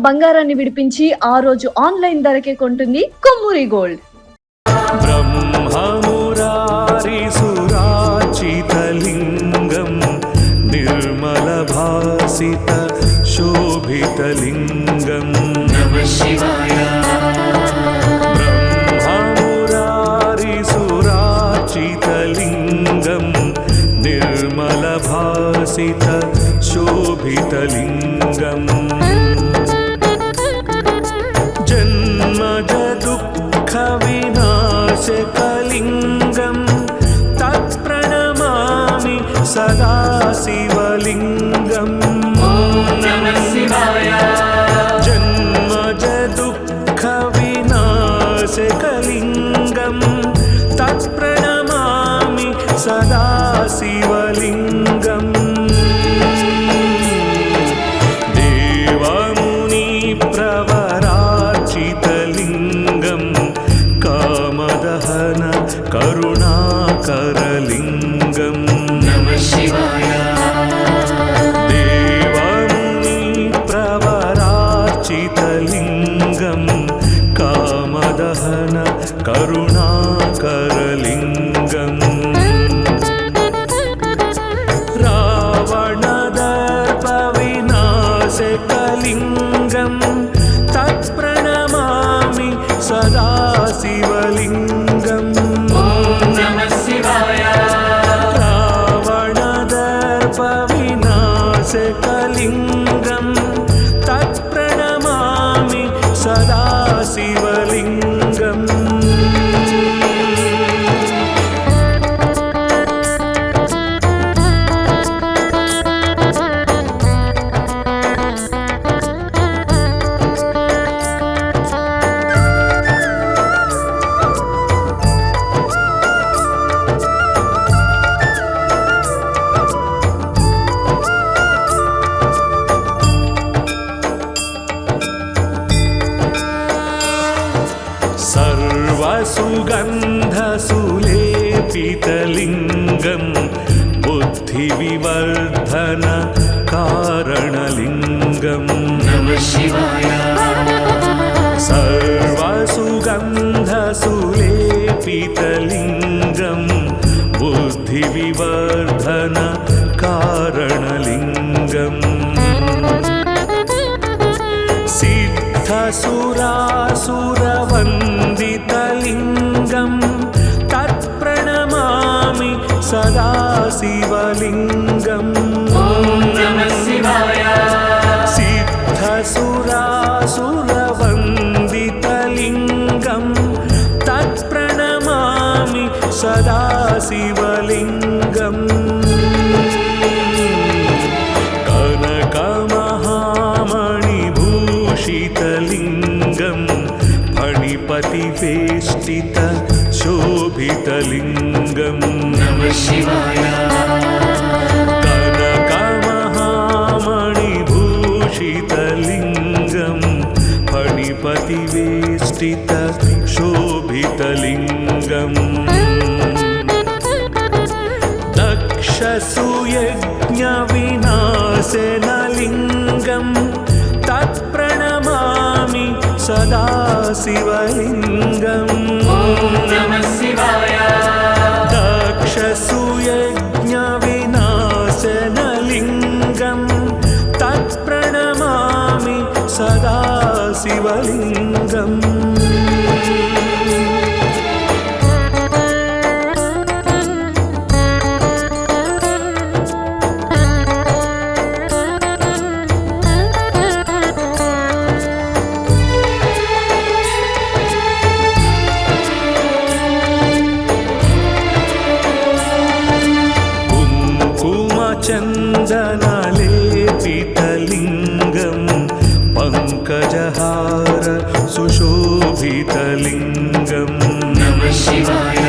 బంగారాన్ని విడిపించి ఆ రోజు ఆన్లైన్ ధరకే కొంటుంది కొమ్మూరి గోల్డ్. బ్రహ్మమురారిసురాచితలింగం నిర్మలభాసిత శోభితలింగం నమః శివాయ. బ్రహ్మమురారిసురాచితలింగం నిర్మలభాసిత శోభితలింగం జన్మజ దుఃఖ వినాశకలింగం తత్ప్రణమామి సదా శివలింగం నమః శివాయ. జన్మజ దుఃఖ వినాశకలింగం తత్ప్రణమామి సదా శివలింగం దేవముని ప్రవరార్చితలింగం కామదహన కరుణాకరలింగం నమః శివాయ. దేవముని ప్రవరార్చితలింగం కామదహన కరుణాకరలింగం రావణదర్ప వినాశకలింగం తత్ప్రణమామి సదా శివలింగం నమః శివాయ. రావణదర్ప వినాశకలింగం తత్ప్రణమామి సదా శివలింగం सर्वसुगन्धसुलेपितलिङ्गं बुद्धिविवर्धन कारणलिङ्गं नमः शिवाय. सर्वसुगन्धसुलेपितलिङ्गं बुद्धिविवर्धन कारणलिङ्गं सिद्धसुरासुरवन्दितलिङ्गं तत्प्रणमामि सदा शिवलिङ्गं नमः शिवाय. सिद्धसुरासुरवन्दितलिङ्गं तत्प्रणमामि सदा शिवलिङ्गं कनकमहामणिभूषितलिङ्गं फणिपतिवेष्टित शोभितलिङ्गं नमः शिवाय. कनकमहामणिभूषितलिङ्गं फणिपतिवेष्टित शोभितलिङ्गं दक्षसुयज्ञविनाशनलिङ्गं तत्प्रणमामि सदा शिवलिङ्गं नमः शिवाय. दक्षसुयज्ञविनाशनलिङ्गं तत्प्रणमामि सदा शिवलिङ्गं चन्दनलेपितलिङ्गं पङ्कजहार सुशोभितलिङ्गं नमः शिवाय.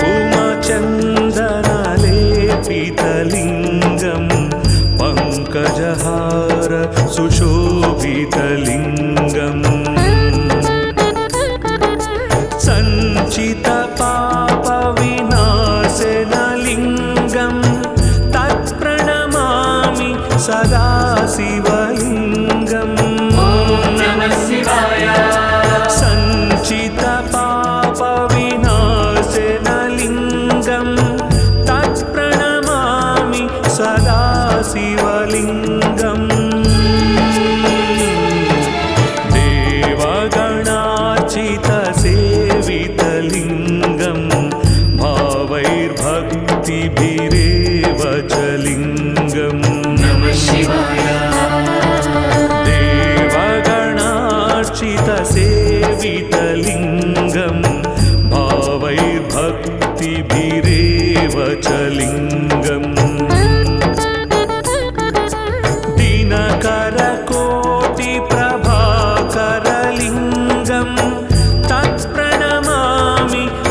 कुङ्कुमचन्दनलेपितलिङ्गं पङ्कजहार सुशोभितलिङ्गं सञ्चितपापविनाशनलिङ्गं तत्प्रणमामि सदा शिवलिङ्गं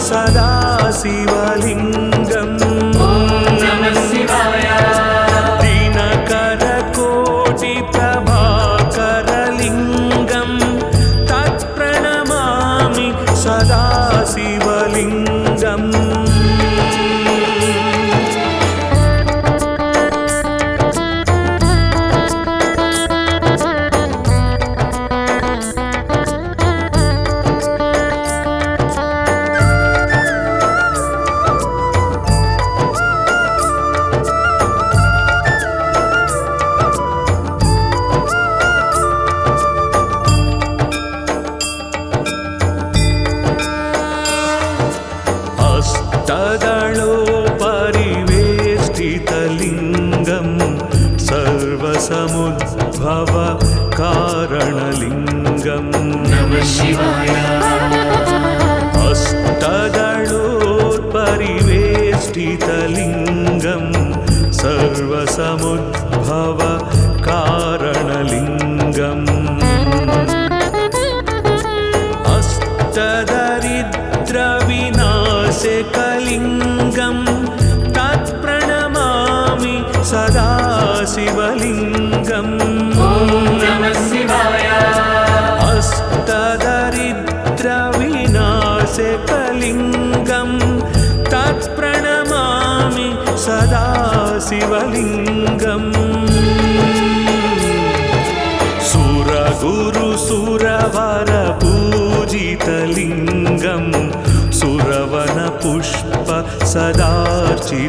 सदा शिवलिङ्गम् नमः शिवाय दिनकरकोटिप्रभाकरलिङ्गं तत्प्रणमामि सदा शिवलिङ्गम् हस्तदलोपरिवेष्टितलिङ्गं सर्वसमुद्भव कारणलिङ्गं नमः शिवाय हस्तदलोपरिवेष्टितलिङ्गं सर्वसमुद्भव कारणलिङ्गम् अष्टदरिद्रविनाशकलिङ्गं तत्प्रणमामि सदा शिवलिङ्गम् नमः शिवाय अष्टदरिद्रविनाशकलिङ्गं तत्प्रणमामि सदा शिवलिङ्गम् सुरगुरुसुरवरपूजितलिङ्गं सुरवनपुष्प सदार्चितलिङ्गं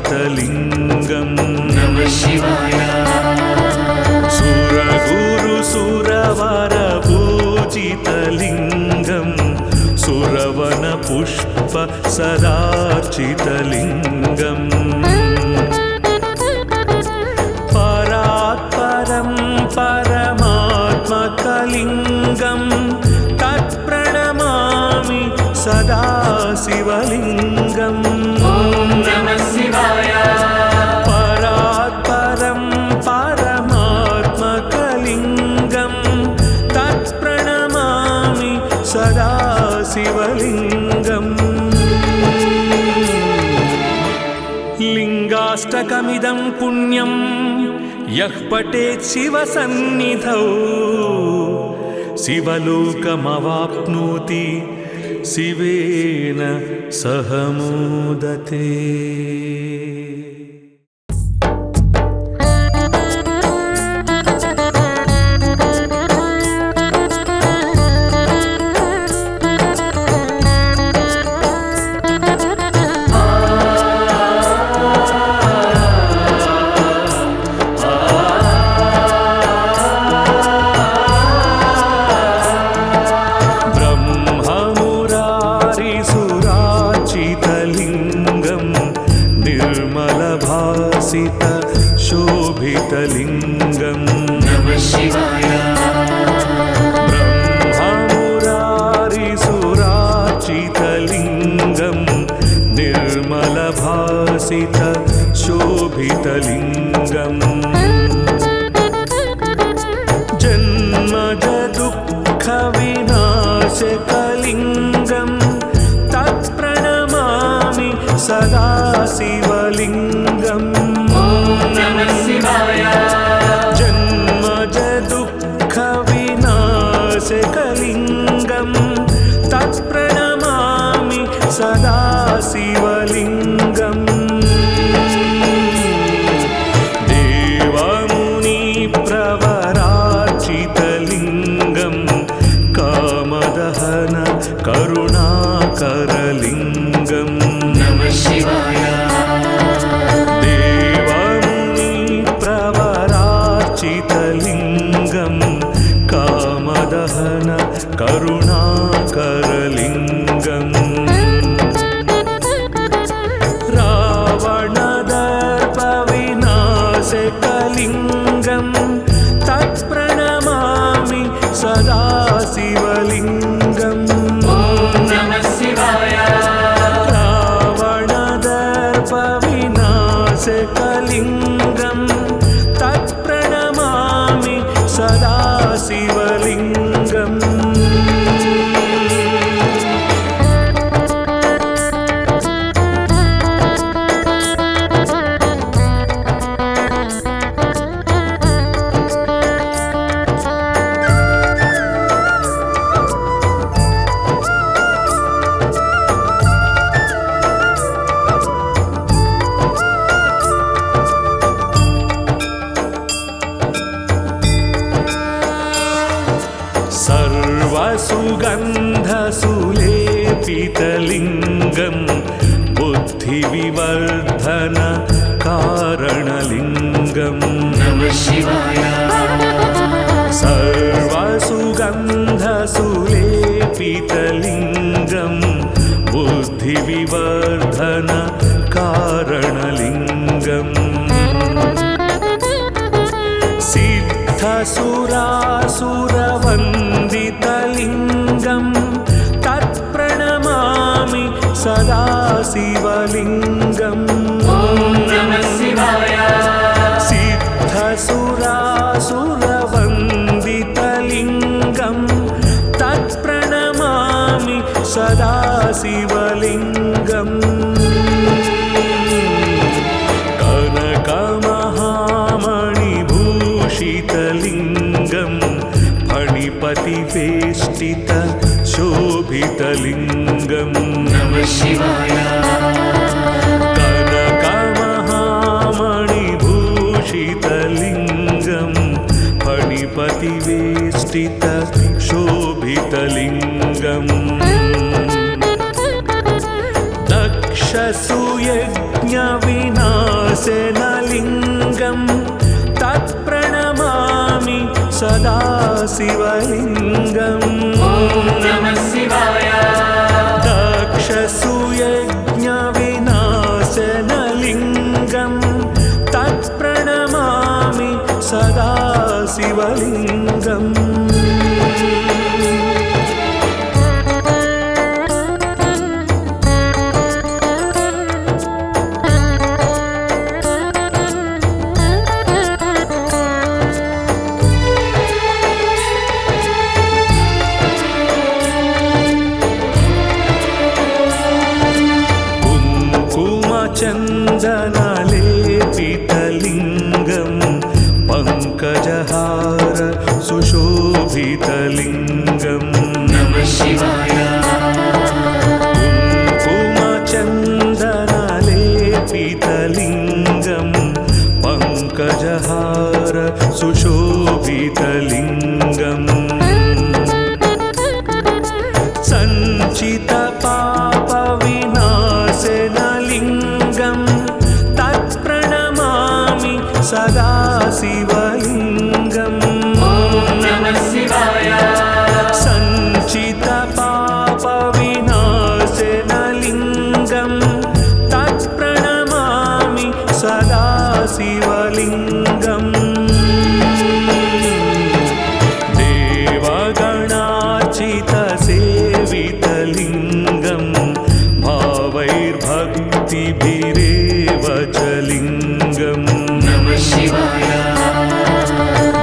नमः शिवाय सुरगुरुसुरवरपूजितलिङ्गं सुरवनपुष्प सदार्चितलिङ्गम् परात्परं परमात्मकलिङ्गं तत्प्रणमामि सदा शिवलिङ्गम् नमः शिवाय परात्परं परमात्मकलिङ्गं तत्प्रणमामि सदा शिवलिङ्गम् लिङ्गाष्टकमिदं पुण्यं यः पठेत् शिवसन्निधौ शिवलोकमवाप्नोति शिवेन सह मोदते। निर्मलभासित शोभितलिङ्गं नमः शिवाय ब्रह्ममुरारिसुरार्चितलिङ्गं निर्मलभासित शोभितलिङ्गम् जन्मज दुःखविनाशकलिङ्गं तत्प्रणमामि सदा शिवलिङ्गम् नमः शिवाय जन्मज दुःखविनाशकलिङ्गं तत्प्रणमामि सदा शिवलिङ्गम् देवमुनिप्रवरार्चितलिङ्गं कामदहन करुणाकरलिङ्गम् नमः शिवाय देवमुनिप्रवरार्चितलिङ्गं कामदहन करुणाकरलिङ्गम् सर्वसुगन्धसुलेपितलिङ्गं बुद्धिविवर्धन कारणलिङ्गं नमः शिवाय सर्वसुगन्धसुलेपितलिङ्गं बुद्धिविवर्धन कारणलिङ्गम् सिद्धसुरासुरवन्दितलिङ्गं तत्प्रणमामि सदा शिवलिङ्गम् ॐ नमः शिवाय सिद्धसुरासुरवन्दितलिङ्गं तत्प्रणमामि सदा शिवलिङ्गम् कनकमहामणिभूषितलिङ्गं फणिपतिवेष्टित शोभितलिङ्गं नमः शिवाय कनकमहामणिभूषितलिङ्गं फणिपतिवेष्टित शोभितलिङ्गम् दक्षसुयज्ञविनाशनलिङ्गं तत्प्रणमामि सदा शिवलिङ्गम् ॐ नमः शिवाय दक्षसुयज्ञविनाशनलिङ्गं तत्प्रणमामि सदा शिवलिङ्गम् चन्दनलेपितलिङ्गं पङ्कजहार सुशोभितलिङ्गं नमः शिवाय कुङ्कुमचन्दनलेपितलिङ्गं पङ्कजहार सुशोभितलिङ्गम् सञ्चितपापविनाशनलिङ्गं तत्प्रणमामि सदा शिवलिङ्गम् ॐ नमः शिवाय सञ्चितपापविनाशनलिङ्गं तत्प्रणमामि सदा शिवलिङ्गम् देवगणार्चितसेवितलिङ्गं भावैर्भक्तिभिरेव च लिङ्गम् नमः शिवाय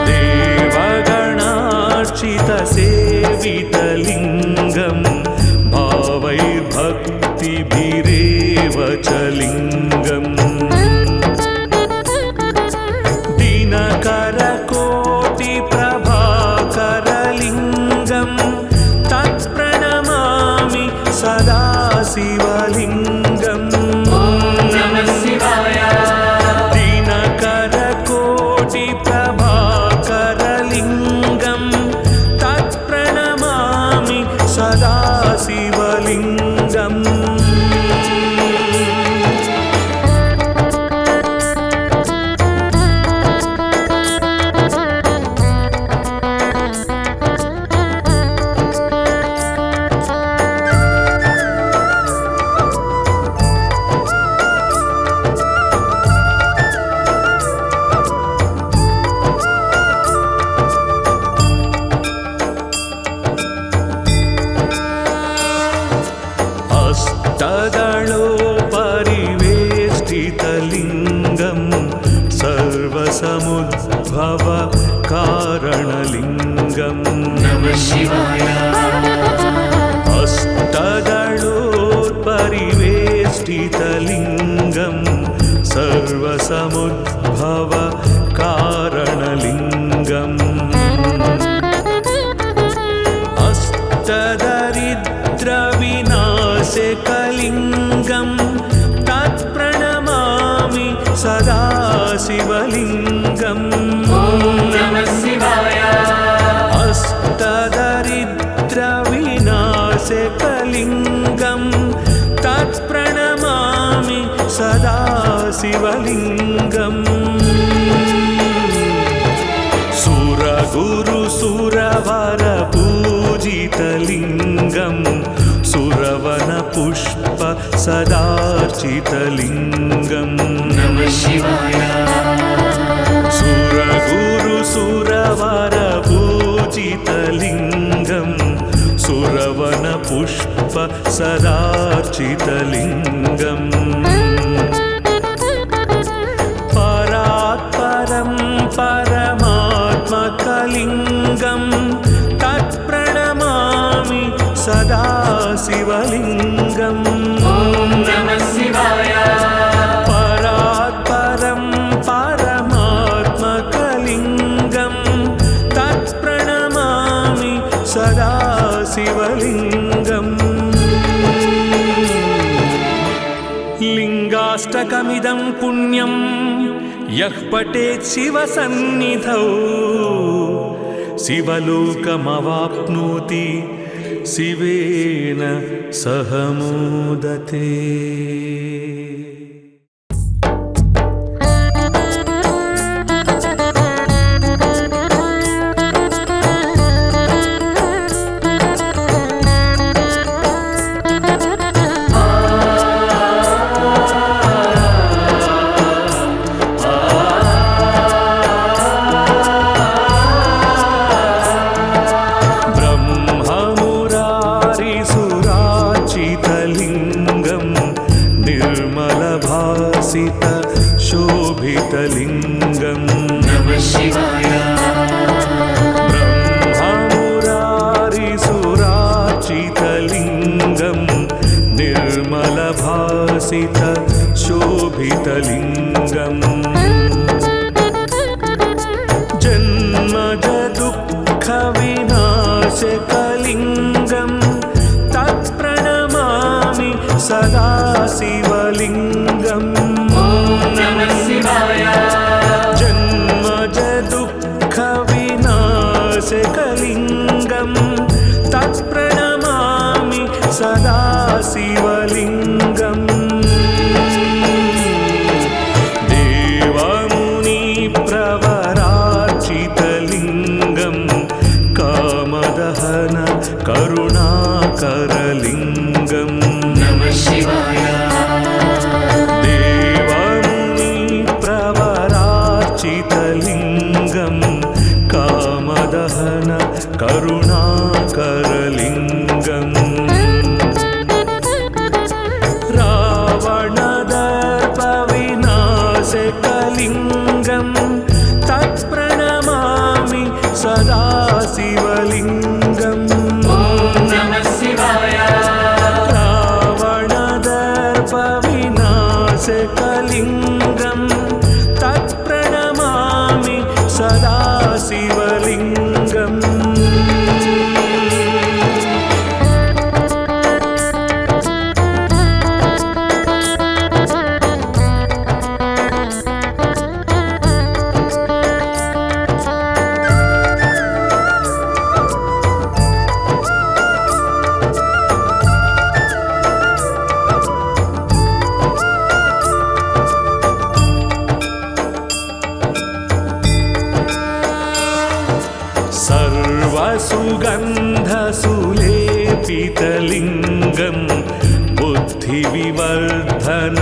देवगणार्चितसेवितलिङ्गं भावैर्भक्तिभिरेव च लिङ्गम् दिनकरकोटिप्रभाकरलिङ्गं तत्प्रणमामि सदा शिवलिङ्गम् ॐ नमः शिवाय दिनकरकोटिप्रभाकरलिङ्गं तत्प्रणमामि सदा शिवलिङ्गम् अष्टदलोपरिवेष्टितलिङ्गं सर्वसमुद्भव कारणलिङ्गं नमः शिवाय अष्टदलोपरिवेष्टितलिङ्गं सर्वसमुद्भव कारणलिङ्गम् अष्टदरिद्रविनाशकलिङ्गं तत्प्रणमामि सदा शिवलिङ्गम् ॐ नमः शिवाय अष्टदरिद्र सदाशिवलिङ्गम् सुरगुरु सुरवर पूजितलिङ्गम् सुरवन पुष्प सदार्चितलिङ्गम् नमः शिवाय सुरगुरु सुरवर पूजितलिङ्गम् सुरवन पुष्प सदार्चितलिङ्गम् परात्परं परमात्मकलिङ्गम् तत्प्रणमामि सदा शिवलिङ्गम् ॐ नमः शिवाय परात्परं परमात्मकलिङ्गम् तत्प्रणमामि सदा शिवलिङ्गम् लिङ्गाष्टकमिदं पुण्यं यः पठेत् शिवसन्निधौ शिवलोकमवाप्नोति शिवेन सह मोदते। शोभितलिङ्गम् नमः शिवाय ब्रह्ममुरारिसुरार्चितलिङ्गम् निर्मलभासित शोभितलिङ्गम् जन्मज दुःखविनाशकलिङ्गम् तत्प्रणमामि सदा शिवलिङ्गम् नमः शिवाय जन्मज दुःखविनाशकलिङ्गम् तत्प्रणमामि सदा शिवलिङ्गम् देवमुनिप्रवरार्चितलिङ्गम् कामदहन करुणाकरलिङ्गम् नमः शिवाय चितलिङ्गम् कामदहन करुणाकरलिङ्गम् रावणदर्पविनाशकलिङ्गम् तत्प्रणमामि सदा शिवलिङ्गम् नमः शिवाय रावणदर्पविनाशकलिङ्गम् तत्प्रणमामि सदा शिवलिङ्गम् सर्वसुगन्धसुलेपितलिङ्गम् बुद्धिविवर्धन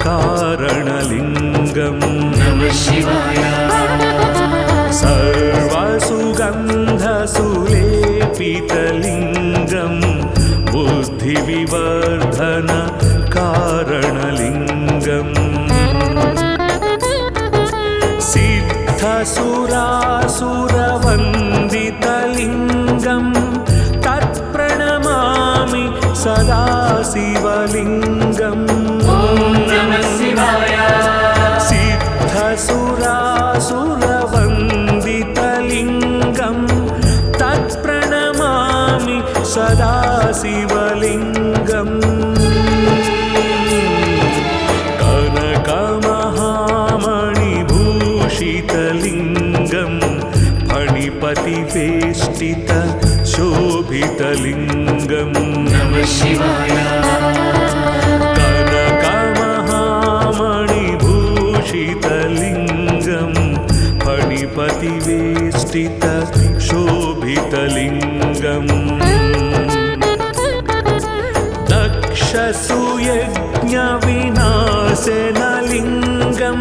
कारणलिङ्गम् नमः शिवाय सर्वसुगन्धसुलेपितलिङ्गम् बुद्धिविवर्धन कारणलिङ्गम् सिद्धसुरासुरवन्दितलिङ्गम् तत्प्रणमामि सदा शिवलिङ्गम् नमः शिवाय सिद्धसुरासुरवन्दितलिङ्गम् तत्प्रणमामि सदा शिवलिङ्गम् कनकमहामणिभूषितलिङ्गम् फणिपतिवेष्टित शोभितलिङ्गम् शिवाय कनकमहामणिभूषितलिङ्गम् शोभितलिङ्गम् दक्षसूयज्ञविनाशनलिङ्गं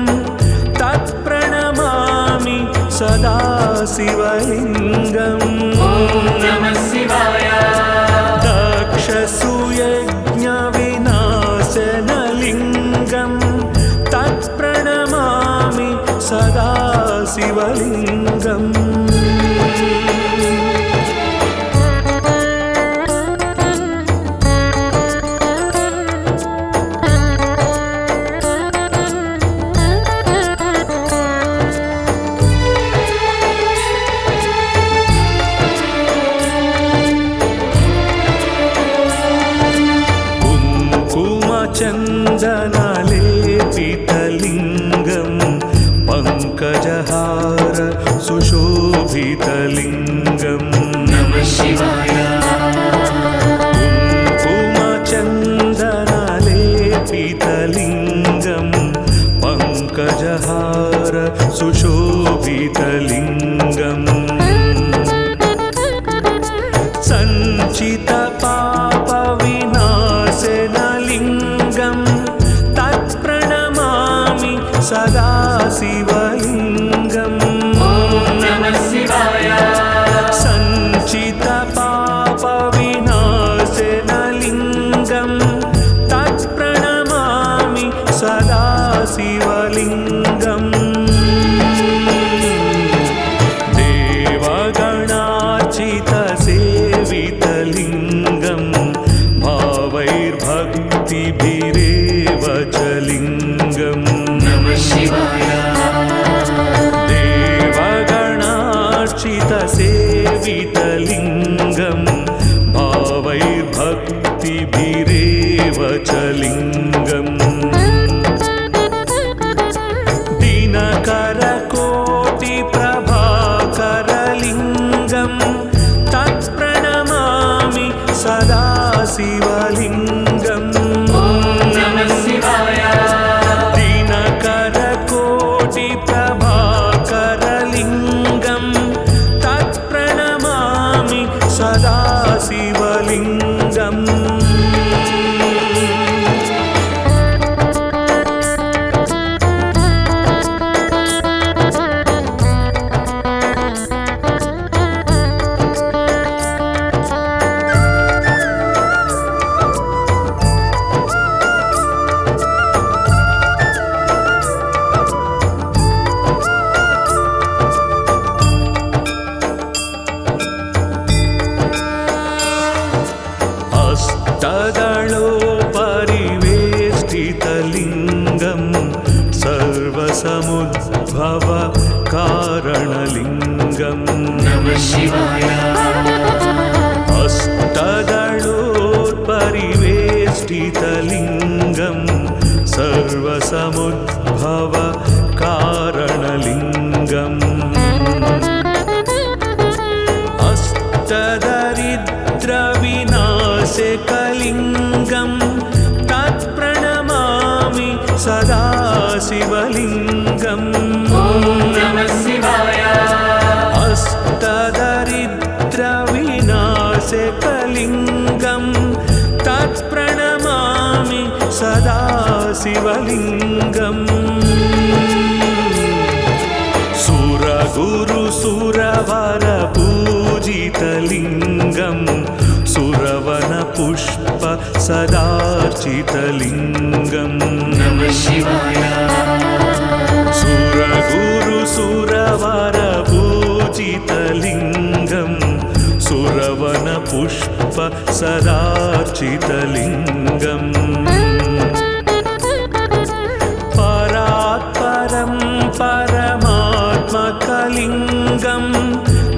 तत्प्रणमामि सदा शिवलिङ्गम् ॐ नमः शिवाय दक्षसूयज्ञविनाशनलिङ्गं तत्प्रणमामि सदा शिवलिङ्गम् चन्दनलेपितलिङ्गं पङ्कजहार सुशोभितलिङ्गं नमः शिवाय कुङ्कुमचन्दनलेपितलिङ्गं पङ्कजहार सुशोभितलिङ्गम् सञ्चितपापविनाशनलिङ्गं तत्प्रणमामि सदा शिवलिङ्गम् ॐ नमः शिवाय सञ्चितपापविनाशनलिङ्गं तत्प्रणमामि सदा शिवलिङ्गम् देवगणार्चितसेवितलिङ्गं भावैर्भक्तिभिरेव च लिङ्गम् नमः शिवाय देवगणार्चितसेवितलिङ्गं भावैर्भक्तिभिरेव च लिङ्गम् दिनकरकोटिप्रभाकरलिङ्गं तत्प्रणमामि सदा शिवलिङ्गम् ॐ नमः शिवाय दिनकरकोटिप्रभाकरलिङ्गं तत्प्रणमामि सदा शिवलिङ्गम् हस्तदलोपरिवेष्टितलिङ्गं सर्वसमुद्भव कारणलिङ्गं नमः शिवाय हस्तदलोपरिवेष्टितलिङ्गं सर्वसमुद्भव कारणलिङ्गम् अष्टदरिद्रविनाशकलिङ्गं तत्प्रणमामि सदा शिवलिङ्गम् ॐ नमः शिवाय अष्टदरिद्रविनाशकलिङ्गं तत्प्रणमामि सदा शिवलिङ्गम् सुरगुरुसुरवरपूजितलिङ्गं सुरवनपुष्प सदार्चितलिङ्गं नमः शिवाय सुरगुरुसुरवरपूजितलिङ्गं सुरवनपुष्प सदार्चितलिङ्गम् परात्परं परमात्मकलिङ्गं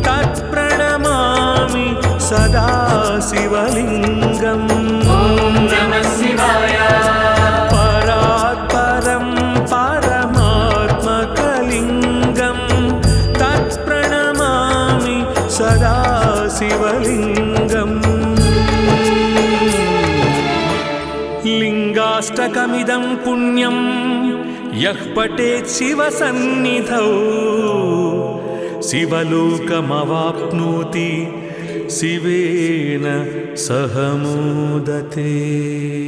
तत्प्रणमामि सदा शिवलिङ्गम् ॐ नमः शिवाय परात्परं परमात्मकलिङ्गं तत्प्रणमामि सदा शिवलिङ्गम् लिङ्गाष्टकमिदं पुण्यं यः पठेत् शिवसन्निधौ शिवलोकमवाप्नोति शिवेन सह मोदते।